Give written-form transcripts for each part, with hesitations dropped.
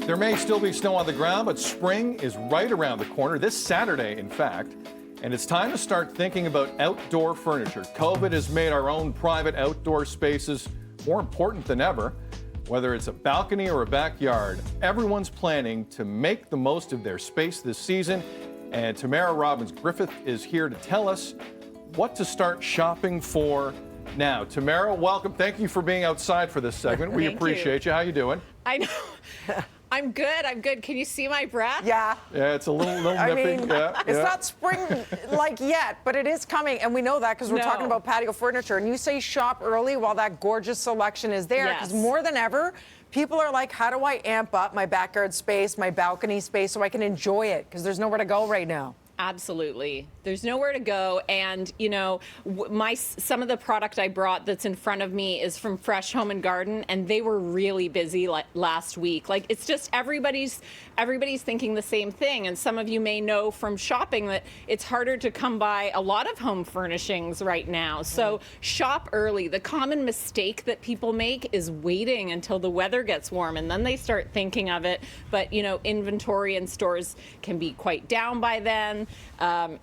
There may still be snow on the ground, but spring is right around the corner, this Saturday, in fact. And it's time to start thinking about outdoor furniture. COVID has made our own private outdoor spaces more important than ever. Whether it's a balcony or a backyard, everyone's planning to make the most of their space this season. And Tamara Robbins Griffith is here to tell us what to start shopping for now. Tamara, welcome. Thank you for being outside for this segment. We appreciate you. How you doing? I know. I'm good. I'm good. Can you see my breath? Yeah. Yeah, it's a little nippy. I mean, it's yeah. not spring-like yet, but it is coming, and we know that because we're talking about patio furniture. And you say shop early while that gorgeous selection is there, because more than ever, people are like, how do I amp up my backyard space, my balcony space, so I can enjoy it? Because there's nowhere to go right now. Absolutely. There's nowhere to go. And, you know, some of the product I brought that's in front of me is from Fresh Home and Garden, and they were really busy last week. Like, it's just everybody's thinking the same thing. And some of you may know from shopping that it's harder to come by a lot of home furnishings right now. So shop early. The common mistake that people make is waiting until the weather gets warm, and then they start thinking of it. But, you know, inventory in stores can be quite down by then.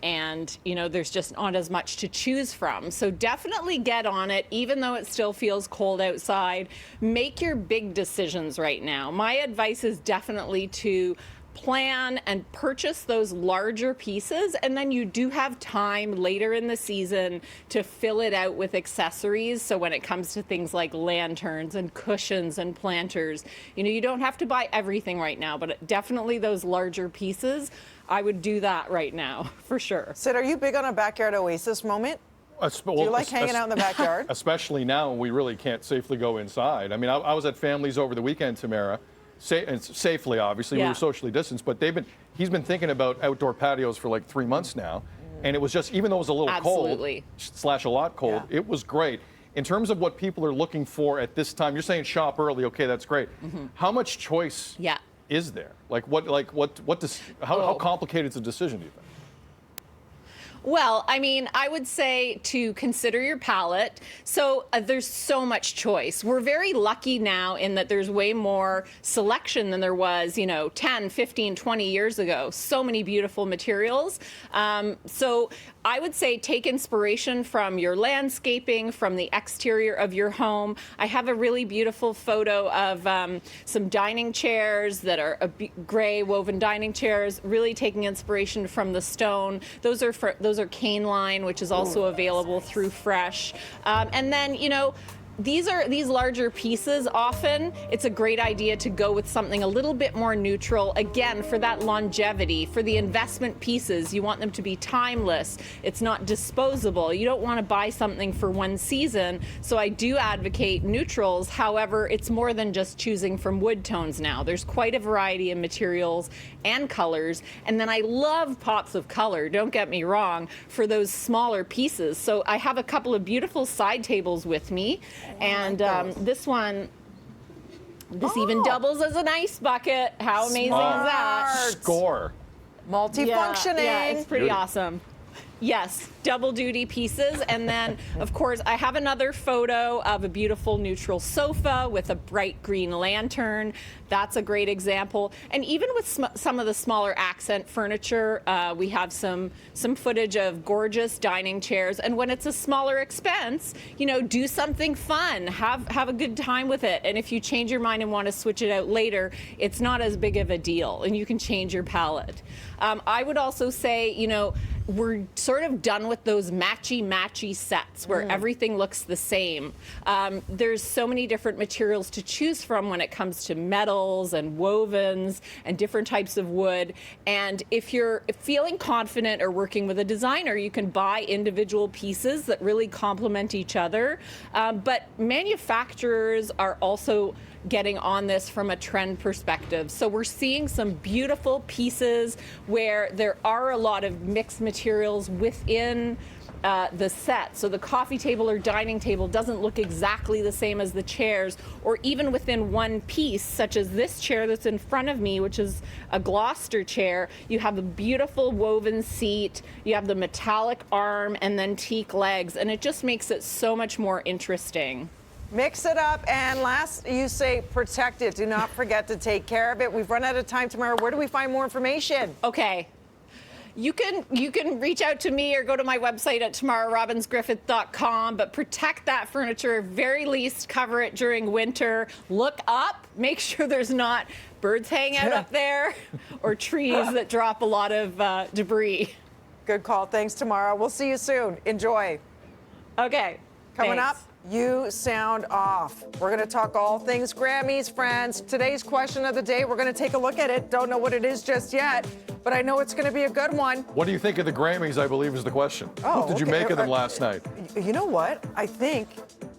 And, you know, there's just not as much to choose from. So definitely get on it, even though it still feels cold outside. Make your big decisions right now. My advice is definitely to plan and purchase those larger pieces, and then you do have time later in the season to fill it out with accessories. So when it comes to things like lanterns and cushions and planters, you know, you don't have to buy everything right now, but definitely those larger pieces, I would do that right now for sure. Sid, are you big on a backyard oasis moment? Do you like hanging out in the backyard? Especially now when we really can't safely go inside. I mean, I was at families over the weekend, Tamara. And safely, obviously, we were socially distanced, but he's been thinking about outdoor patios for like 3 months now, and it was just, even though it was a little cold, / a lot cold, it was great. In terms of what people are looking for at this time, you're saying shop early, okay, that's great. How much choice is there? How complicated is the decision, do you think? Well, I mean, I would say to consider your palette. So there's so much choice. We're very lucky now in that there's way more selection than there was, you know, 10, 15, 20 years ago. So many beautiful materials. So I would say take inspiration from your landscaping, from the exterior of your home. I have a really beautiful photo of some dining chairs that are gray woven dining chairs, really taking inspiration from the stone. Those are cane line, which is also available through Fresh. And then, you know, these larger pieces, often it's a great idea to go with something a little bit more neutral. Again, for that longevity, for the investment pieces, you want them to be timeless. It's not disposable. You don't want to buy something for one season. So I do advocate neutrals. However, it's more than just choosing from wood tones now. There's quite a variety of materials and colors. And then I love pops of color, don't get me wrong, for those smaller pieces. So I have a couple of beautiful side tables with me. And this one, even doubles as an ice bucket. How amazing is that? Score. Multifunctioning. Yeah, it's pretty awesome. Yes, double duty pieces. And then, of course, I have another photo of a beautiful neutral sofa with a bright green lantern. That's a great example. And even with some of the smaller accent furniture, we have some footage of gorgeous dining chairs. And when it's a smaller expense, you know, do something fun. Have a good time with it. And if you change your mind and want to switch it out later, it's not as big of a deal, and you can change your palette. I would also say, you know, we're sort of done with those matchy sets where everything looks the same. There's so many different materials to choose from when it comes to metals and wovens and different types of wood. And if you're feeling confident or working with a designer, you can buy individual pieces that really complement each other. But manufacturers are also getting on this from a trend perspective. So we're seeing some beautiful pieces where there are a lot of mixed materials within the set. So the coffee table or dining table doesn't look exactly the same as the chairs, or even within one piece, such as this chair that's in front of me, which is a Gloucester chair. You have a beautiful woven seat, you have the metallic arm and then teak legs, and it just makes it so much more interesting. Mix it up. And last, you say protect it. Do not forget to take care of it. We've run out of time, Tamara. Where do we find more information? Okay. You can reach out to me or go to my website at tamararobbinsgriffith.com, but protect that furniture. Very least, cover it during winter. Look up. Make sure there's not birds hanging out up there or trees that drop a lot of debris. Good call. Thanks, Tamara. We'll see you soon. Enjoy. Okay. Coming thanks. up, you sound off. We're going to talk all things Grammys, friends. Today's question of the day, we're going to take a look at it. Don't know what it is just yet, but I know it's going to be a good one. What do you think of the Grammys, I believe, is the question. Oh, What did you okay. make of them last night? You know what? I think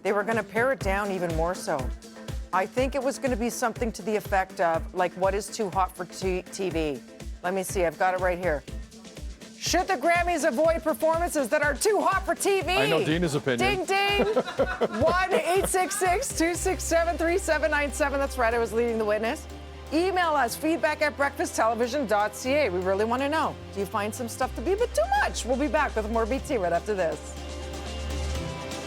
they were going to pare it down even more so. I think it was going to be something to the effect of, like, what is too hot for TV? Let me see. I've got it right here. Should the Grammys avoid performances that are too hot for TV? I know Dina's Ding, opinion. ding. 1-866-267-3797. That's right, I was leading the witness. Email us, feedback@breakfasttelevision.ca. We really want to know. Do you find some stuff to be a bit too much? We'll be back with more BT right after this.